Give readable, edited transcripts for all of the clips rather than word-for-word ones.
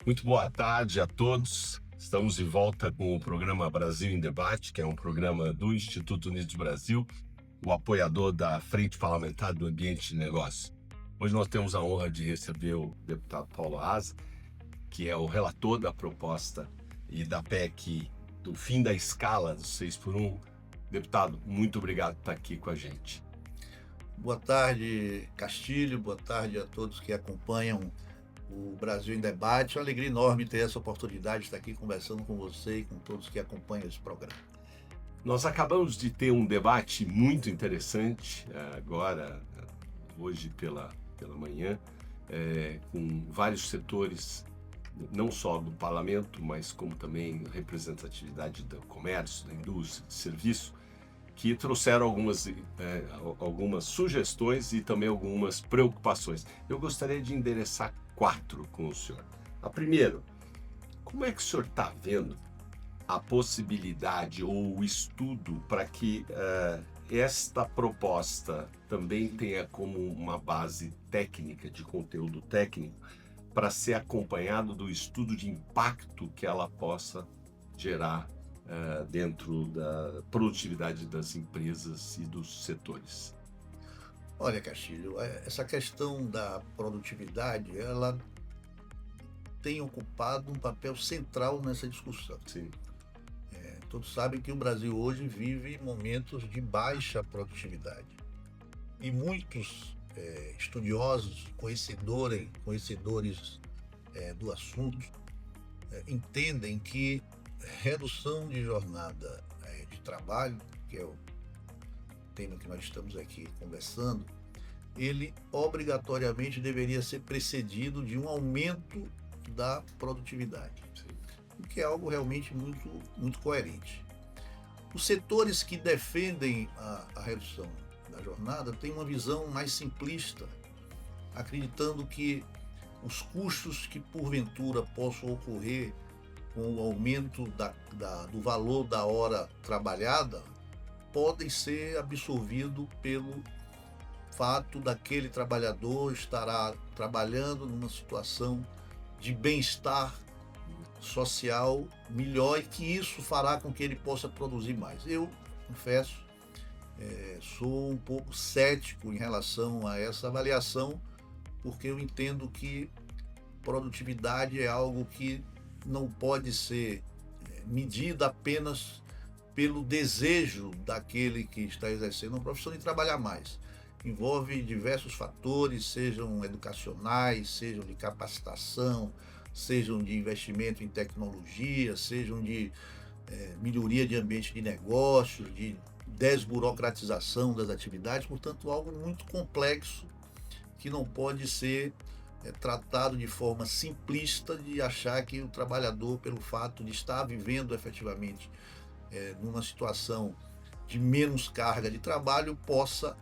Muito boa tarde a todos. Estamos de volta com o programa Brasil em Debate, que é um programa do Instituto Unidos Brasil, o apoiador da Frente Parlamentar do Ambiente de Negócio. Hoje nós temos a honra de receber o deputado Paulo Aza, que é o relator da proposta e da PEC do fim da escala do 6x1. Deputado, muito obrigado por estar aqui com a gente. Boa tarde, Castilho. Boa tarde a todos que acompanham o Brasil em Debate. É uma alegria enorme ter essa oportunidade de estar aqui conversando com você e com todos que acompanham esse programa. Nós acabamos de ter um debate muito interessante agora, hoje pela manhã, com vários setores, não só do parlamento, mas como também representatividade do comércio, da indústria, do serviço, que trouxeram algumas sugestões e também algumas preocupações. Eu gostaria de endereçar 4 com o senhor. A primeira, como é que o senhor está vendo a possibilidade ou o estudo para que esta proposta também tenha como uma base técnica, de conteúdo técnico, para ser acompanhado do estudo de impacto que ela possa gerar dentro da produtividade das empresas e dos setores? Olha, Castilho, essa questão da produtividade, ela tem ocupado um papel central nessa discussão. Sim. Todos sabem que o Brasil hoje vive momentos de baixa produtividade. E muitos estudiosos, conhecedores do assunto, entendem que redução de jornada de trabalho, que é o tema que nós estamos aqui conversando, ele obrigatoriamente deveria ser precedido de um aumento da produtividade, o que é algo realmente muito, muito coerente. Os setores que defendem a redução da jornada têm uma visão mais simplista, acreditando que os custos que porventura possam ocorrer com o aumento do valor da hora trabalhada podem ser absorvidos pelo fato daquele trabalhador estará trabalhando numa situação de bem-estar social melhor e que isso fará com que ele possa produzir mais. Eu, confesso, sou um pouco cético em relação a essa avaliação, porque eu entendo que produtividade é algo que não pode ser medida apenas pelo desejo daquele que está exercendo uma profissão de trabalhar mais. Envolve diversos fatores, sejam educacionais, sejam de capacitação, sejam de investimento em tecnologia, sejam de melhoria de ambiente de negócios, de desburocratização das atividades, portanto, algo muito complexo que não pode ser tratado de forma simplista de achar que o trabalhador, pelo fato de estar vivendo efetivamente numa situação de menos carga de trabalho, possa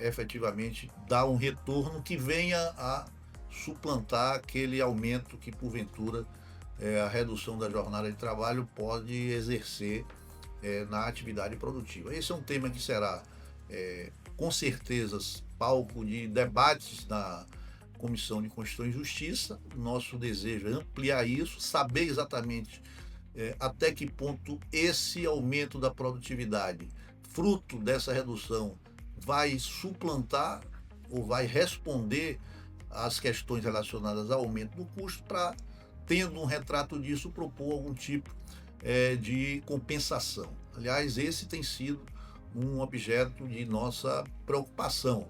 efetivamente dar um retorno que venha a suplantar aquele aumento que, porventura, a redução da jornada de trabalho pode exercer na atividade produtiva. Esse é um tema que será, com certeza, palco de debates na Comissão de Constituição e Justiça. Nosso desejo é ampliar isso, saber exatamente até que ponto esse aumento da produtividade, fruto dessa redução, vai suplantar ou vai responder às questões relacionadas ao aumento do custo, para, tendo um retrato disso, propor algum tipo de compensação. Aliás, esse tem sido um objeto de nossa preocupação.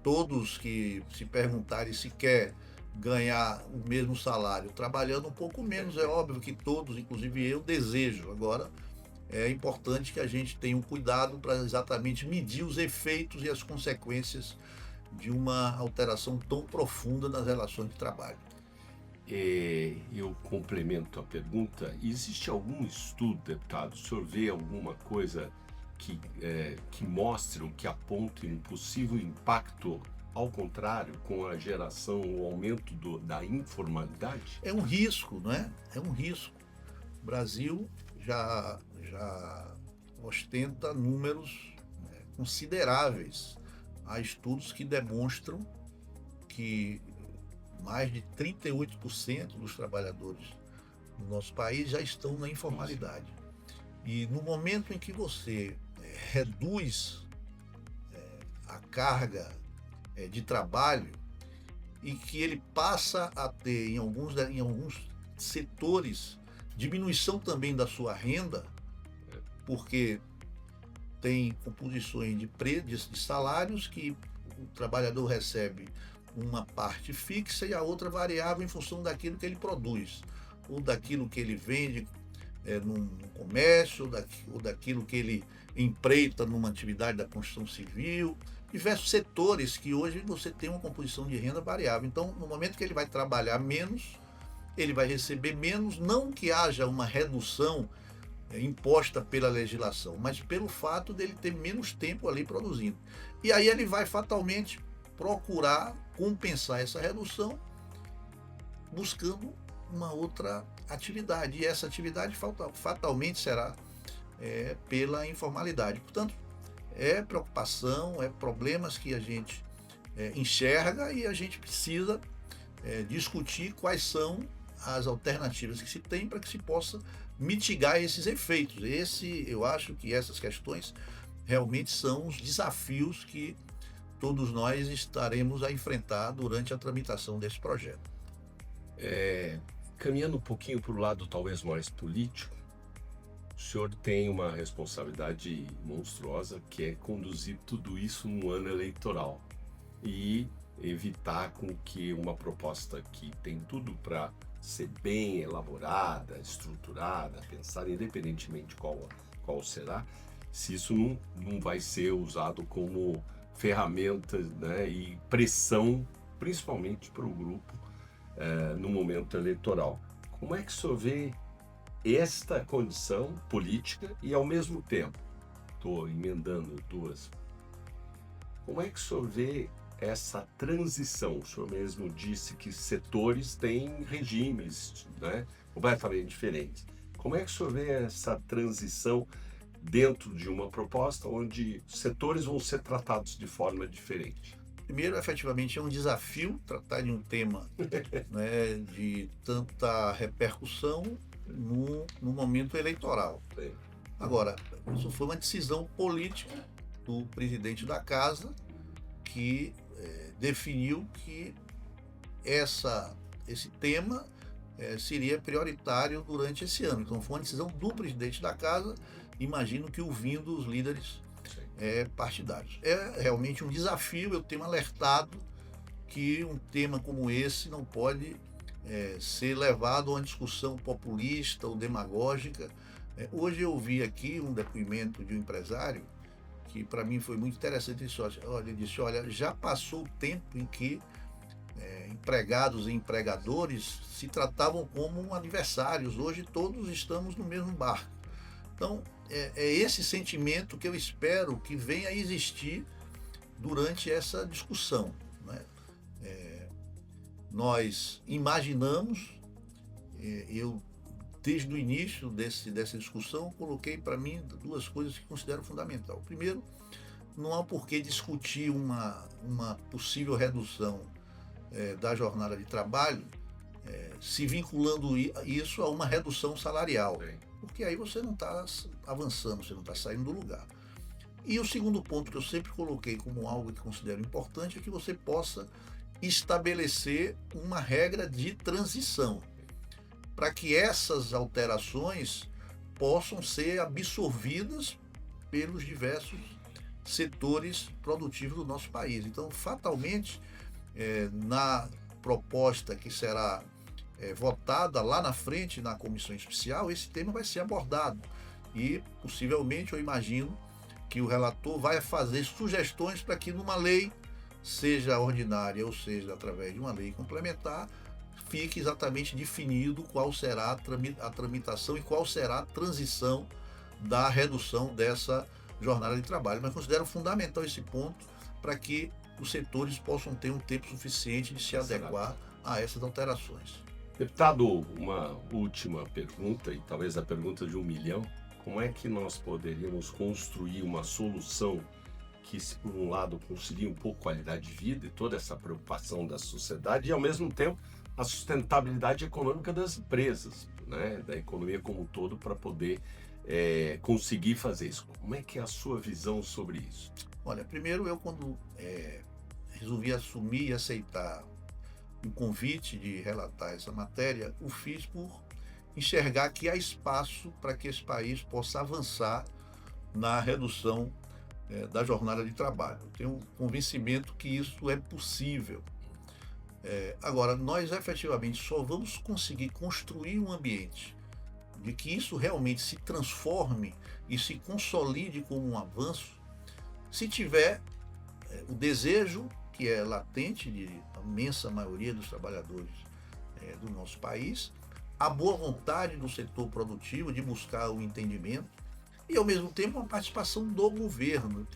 Todos que se perguntarem se quer ganhar o mesmo salário trabalhando um pouco menos, é óbvio que todos, inclusive eu, desejo. Agora, é importante que a gente tenha um cuidado para exatamente medir os efeitos e as consequências de uma alteração tão profunda nas relações de trabalho. Eu complemento a pergunta. Existe algum estudo, deputado? O senhor vê alguma coisa que mostre ou que aponte um possível impacto, ao contrário, com a geração, o aumento da informalidade? É um risco, não é? É um risco. O Brasil já ostenta números consideráveis há estudos que demonstram que mais de 38% dos trabalhadores no nosso país já estão na informalidade. E no momento em que você reduz a carga de trabalho e que ele passa a ter, em alguns setores, diminuição também da sua renda, porque tem composições de salários que o trabalhador recebe uma parte fixa e a outra variável em função daquilo que ele produz, ou daquilo que ele vende num comércio, ou daquilo que ele empreita numa atividade da construção civil, diversos setores que hoje você tem uma composição de renda variável. Então, no momento que ele vai trabalhar menos, ele vai receber menos, não que haja uma redução imposta pela legislação, mas pelo fato dele ter menos tempo ali produzindo. E aí ele vai fatalmente procurar compensar essa redução buscando uma outra atividade. E essa atividade fatalmente será pela informalidade. Portanto, é preocupação, é problemas que a gente enxerga e a gente precisa discutir quais são as alternativas que se tem para que se possa mitigar esses efeitos. Eu acho que essas questões realmente são os desafios que todos nós estaremos a enfrentar durante a tramitação desse projeto. Caminhando um pouquinho para o lado talvez mais político, o senhor tem uma responsabilidade monstruosa que é conduzir tudo isso num ano eleitoral e evitar com que uma proposta que tem tudo para ser bem elaborada, estruturada, pensada, independentemente qual será, se isso não vai ser usado como ferramenta, né, e pressão, principalmente para o grupo, no momento eleitoral. Como é que o senhor vê esta condição política e, ao mesmo tempo, estou emendando duas, como é que o senhor vê essa transição? O senhor mesmo disse que setores têm regimes, né, completamente diferentes. Como é que o senhor vê essa transição dentro de uma proposta onde setores vão ser tratados de forma diferente? Primeiro, efetivamente, é um desafio tratar de um tema né, de tanta repercussão no momento eleitoral. Sim. Agora, isso foi uma decisão política do presidente da casa que definiu que esse tema seria prioritário durante esse ano. Então, foi uma decisão do presidente da casa, imagino que ouvindo os líderes partidários. É realmente um desafio, eu tenho alertado que um tema como esse não pode ser levado a uma discussão populista ou demagógica. Hoje eu ouvi aqui um depoimento de um empresário que para mim foi muito interessante. Ele disse, olha, já passou o tempo em que empregados e empregadores se tratavam como adversários. Hoje todos estamos no mesmo barco. Então, é esse sentimento que eu espero que venha a existir durante essa discussão, né? Nós imaginamos, eu desde o início dessa discussão coloquei para mim duas coisas que considero fundamental. Primeiro, não há por que discutir uma possível redução da jornada de trabalho se vinculando isso a uma redução salarial, porque aí você não está avançando, você não está saindo do lugar. E o segundo ponto que eu sempre coloquei como algo que considero importante é que você possa estabelecer uma regra de transição para que essas alterações possam ser absorvidas pelos diversos setores produtivos do nosso país. Então, fatalmente, na proposta que será votada lá na frente na comissão especial, esse tema vai ser abordado e, possivelmente, eu imagino que o relator vai fazer sugestões para que numa lei, seja ordinária ou seja através de uma lei complementar, fique exatamente definido qual será a tramitação e qual será a transição da redução dessa jornada de trabalho. Mas considero fundamental esse ponto para que os setores possam ter um tempo suficiente de se adequar a essas alterações. Deputado, uma última pergunta, e talvez a pergunta de 1 milhão. Como é que nós poderíamos construir uma solução que, se por um lado concilia um pouco a qualidade de vida e toda essa preocupação da sociedade, e ao mesmo tempo a sustentabilidade econômica das empresas, né, da economia como um todo, para poder conseguir fazer isso. Como é que é a sua visão sobre isso? Olha, primeiro eu quando resolvi assumir e aceitar o convite de relatar essa matéria, o fiz por enxergar que há espaço para que esse país possa avançar na redução da jornada de trabalho. Eu tenho um convencimento que isso é possível. Agora, nós efetivamente só vamos conseguir construir um ambiente de que isso realmente se transforme e se consolide como um avanço, se tiver o desejo, que é latente de a imensa maioria dos trabalhadores do nosso país, a boa vontade do setor produtivo de buscar o entendimento e, ao mesmo tempo, a participação do governo.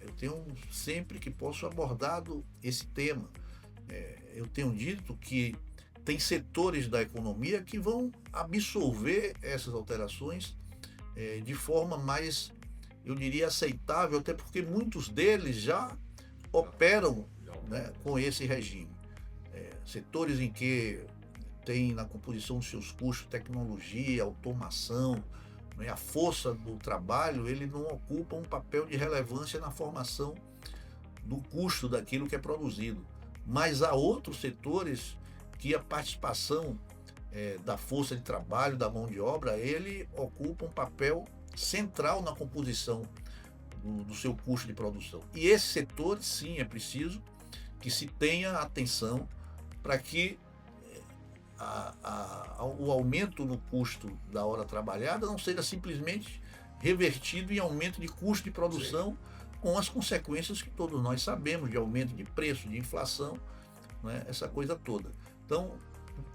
Eu tenho sempre que posso abordado esse tema. Eu tenho dito que tem setores da economia que vão absorver essas alterações de forma mais, eu diria, aceitável, até porque muitos deles já operam, né, com esse regime. Setores em que tem na composição dos seus custos tecnologia, automação, né, a força do trabalho, ele não ocupa um papel de relevância na formação do custo daquilo que é produzido. Mas há outros setores que a participação da força de trabalho, da mão de obra, ele ocupa um papel central na composição do seu custo de produção. E esse setor, sim, é preciso que se tenha atenção para que o aumento no custo da hora trabalhada não seja simplesmente revertido em aumento de custo de produção, com as consequências que todos nós sabemos, de aumento de preço, de inflação, né, essa coisa toda. Então,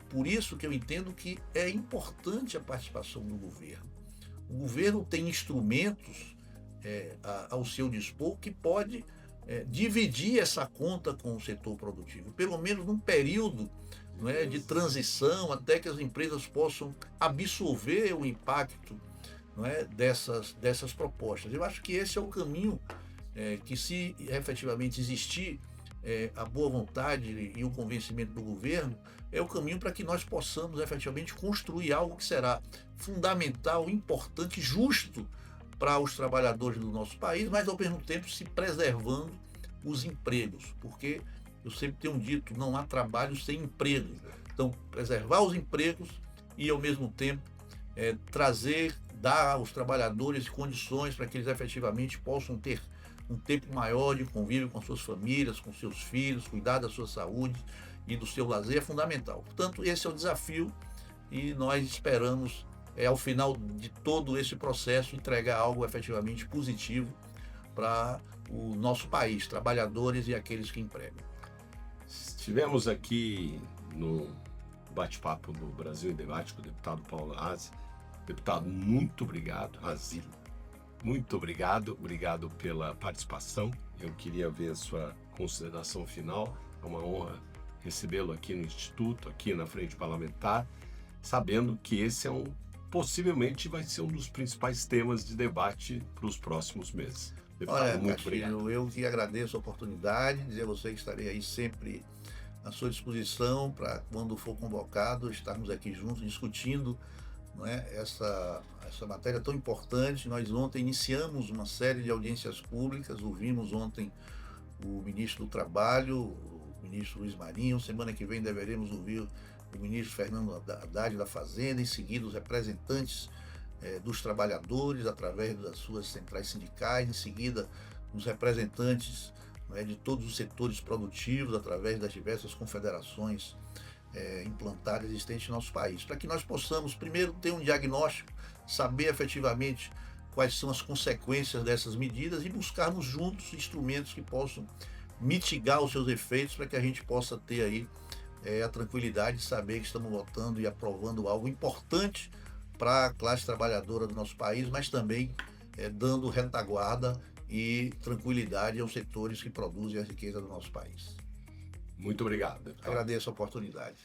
por isso que eu entendo que é importante a participação do governo. O governo tem instrumentos ao seu dispor que pode dividir essa conta com o setor produtivo, pelo menos num período, não é, de transição, até que as empresas possam absorver o impacto, não é, dessas propostas. Eu acho que esse é o caminho que, se efetivamente existir a boa vontade e o convencimento do governo, é o caminho para que nós possamos efetivamente construir algo que será fundamental, importante, justo para os trabalhadores do nosso país, mas ao mesmo tempo se preservando os empregos, porque eu sempre tenho dito, não há trabalho sem emprego. Então, preservar os empregos e, ao mesmo tempo, dar aos trabalhadores condições para que eles efetivamente possam ter um tempo maior de convívio com suas famílias, com seus filhos, cuidar da sua saúde e do seu lazer é fundamental. Portanto, esse é o desafio e nós esperamos, ao final de todo esse processo, entregar algo efetivamente positivo para o nosso país, trabalhadores e aqueles que empregam. Estivemos aqui no bate-papo do Brasil em Debate com o deputado Paulo Aze. Deputado, muito obrigado. Azil, muito obrigado pela participação. Eu queria ver a sua consideração final. É uma honra recebê-lo aqui no Instituto, aqui na Frente Parlamentar, sabendo que esse possivelmente vai ser um dos principais temas de debate para os próximos meses. Deputado, olha, muito Castilho, obrigado. Eu que agradeço a oportunidade, dizer a você que estarei aí sempre à sua disposição para, quando for convocado, estarmos aqui juntos discutindo, não é, essa matéria tão importante. Nós ontem iniciamos uma série de audiências públicas, ouvimos ontem o ministro do Trabalho, o ministro Luiz Marinho. Semana que vem deveremos ouvir o ministro Fernando Haddad da Fazenda, em seguida os representantes dos trabalhadores através das suas centrais sindicais, em seguida os representantes, não é, de todos os setores produtivos através das diversas confederações implantadas existentes no nosso país, para que nós possamos primeiro ter um diagnóstico, saber efetivamente quais são as consequências dessas medidas e buscarmos juntos instrumentos que possam mitigar os seus efeitos, para que a gente possa ter aí a tranquilidade de saber que estamos votando e aprovando algo importante para a classe trabalhadora do nosso país, mas também dando retaguarda e tranquilidade aos setores que produzem a riqueza do nosso país. Muito obrigado, deputado. Agradeço a oportunidade.